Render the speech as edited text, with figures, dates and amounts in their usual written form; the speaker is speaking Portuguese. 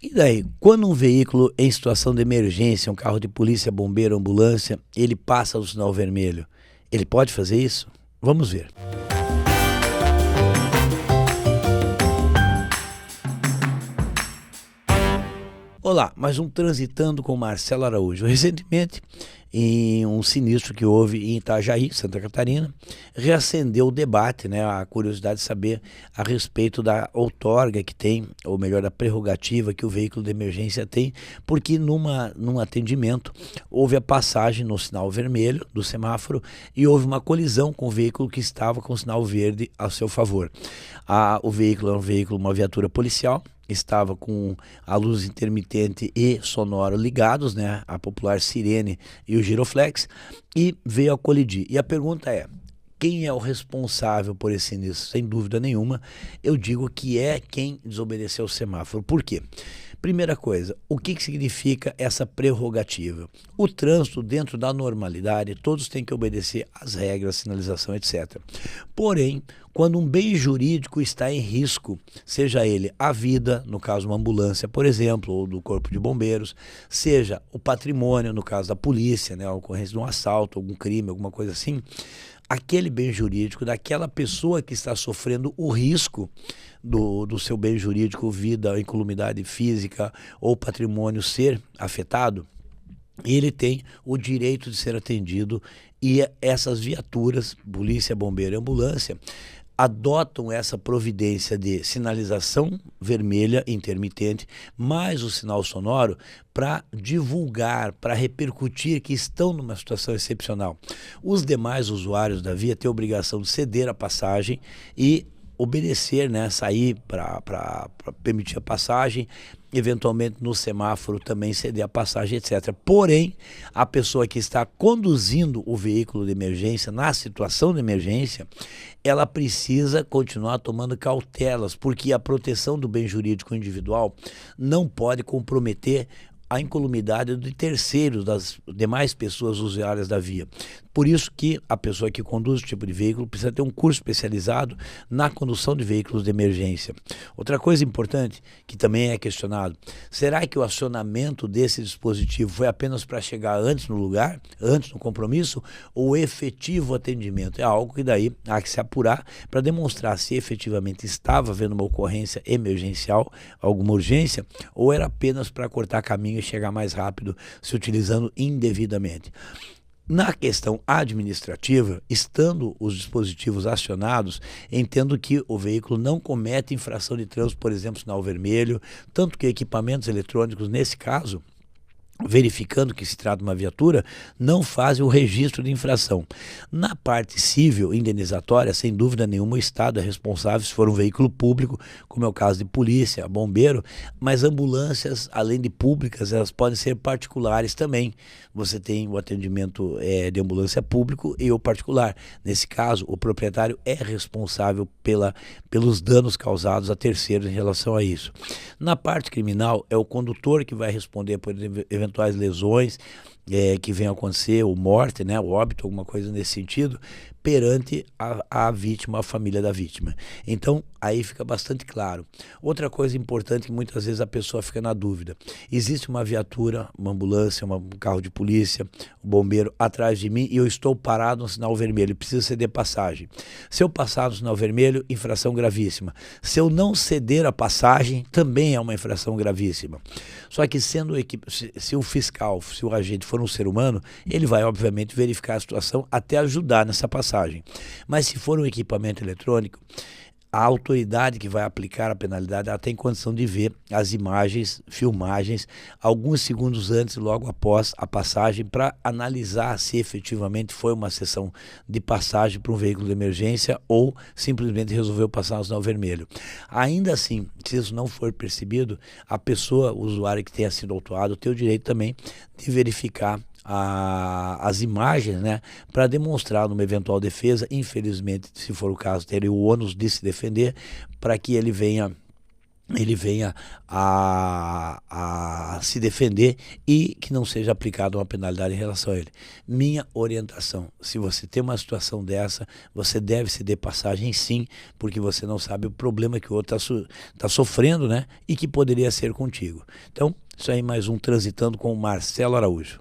E daí, quando um veículo em situação de emergência, um carro de polícia, bombeiro, ambulância, ele passa o sinal vermelho, ele pode fazer isso? Vamos ver. Olá, mais um Transitando com Marcelo Araújo. Recentemente, em um sinistro que houve em Itajaí, Santa Catarina, reacendeu o debate, né, a curiosidade de saber a respeito da outorga que tem, ou melhor, da prerrogativa que o veículo de emergência tem, porque num atendimento houve a passagem no sinal vermelho do semáforo e houve uma colisão com o veículo que estava com o sinal verde a seu favor. O veículo é um veículo, uma viatura policial, estava com a luz intermitente e sonoro ligados, né, a popular sirene e o giroflex, e veio a colidir. E a pergunta é: quem é o responsável por esse sinistro? Sem dúvida nenhuma, eu digo que é quem desobedeceu o semáforo. Por quê? Primeira coisa, o que significa essa prerrogativa? O trânsito, dentro da normalidade, todos têm que obedecer às regras, sinalização, etc. Porém, quando um bem jurídico está em risco, seja ele a vida, no caso uma ambulância, por exemplo, ou do corpo de bombeiros, seja o patrimônio, no caso da polícia, né, a ocorrência de um assalto, algum crime, alguma coisa assim, aquele bem jurídico daquela pessoa que está sofrendo o risco do seu bem jurídico, vida, incolumidade física ou patrimônio ser afetado, ele tem o direito de ser atendido e essas viaturas, polícia, bombeiro e ambulância, adotam essa providência de sinalização vermelha intermitente, mais o sinal sonoro, para divulgar, para repercutir que estão numa situação excepcional. Os demais usuários da via têm a obrigação de ceder a passagem e obedecer, né, sair para permitir a passagem, eventualmente no semáforo também ceder a passagem, etc. Porém, a pessoa que está conduzindo o veículo de emergência, na situação de emergência, ela precisa continuar tomando cautelas, porque a proteção do bem jurídico individual não pode comprometer a incolumidade de terceiros, das demais pessoas usuárias da via. Por isso que a pessoa que conduz esse tipo de veículo precisa ter um curso especializado na condução de veículos de emergência. Outra coisa importante, que também é questionado: será que o acionamento desse dispositivo foi apenas para chegar antes no lugar, antes no compromisso, ou o efetivo atendimento? É algo que daí há que se apurar para demonstrar se efetivamente estava havendo uma ocorrência emergencial, alguma urgência, ou era apenas para cortar caminho e chegar mais rápido se utilizando indevidamente. Na questão administrativa, estando os dispositivos acionados, entendo que o veículo não comete infração de trânsito, por exemplo, sinal vermelho, tanto que equipamentos eletrônicos, nesse caso, verificando que se trata de uma viatura, não fazem o registro de infração. Na parte civil, indenizatória, sem dúvida nenhuma, o Estado é responsável se for um veículo público, como é o caso de polícia, bombeiro, mas ambulâncias, além de públicas, elas podem ser particulares também. Você tem o atendimento de ambulância público e o particular. Nesse caso, o proprietário é responsável pelos danos causados a terceiros em relação a isso. Na parte criminal, é o condutor que vai responder por eventuais lesões que venham a acontecer, ou morte, né, o óbito, alguma coisa nesse sentido, perante a vítima, a família da vítima. Então, aí fica bastante claro. Outra coisa importante que muitas vezes a pessoa fica na dúvida: existe uma viatura, uma ambulância, um carro de polícia, um bombeiro atrás de mim e eu estou parado no sinal vermelho, preciso ceder passagem. Se eu passar no sinal vermelho, infração gravíssima. Se eu não ceder a passagem, também é uma infração gravíssima. Só que se o fiscal, se o agente for um ser humano, ele vai obviamente verificar a situação até ajudar nessa passagem. Mas se for um equipamento eletrônico, a autoridade que vai aplicar a penalidade, ela tem condição de ver as imagens, filmagens, alguns segundos antes e logo após a passagem, para analisar se efetivamente foi uma sessão de passagem para um veículo de emergência ou simplesmente resolveu passar no sinal vermelho. Ainda assim, se isso não for percebido, a pessoa, o usuário que tenha sido autuado, tem o direito também de verificar as imagens, né, para demonstrar numa eventual defesa. Infelizmente, se for o caso, ter o ônus de se defender, para que ele venha a se defender e que não seja aplicada uma penalidade em relação a ele. Minha orientação, se você tem uma situação dessa, você deve ceder passagem sim, porque você não sabe o problema que o outro está sofrendo, né? E que poderia ser contigo. Então, isso aí mais um Transitando com o Marcelo Araújo.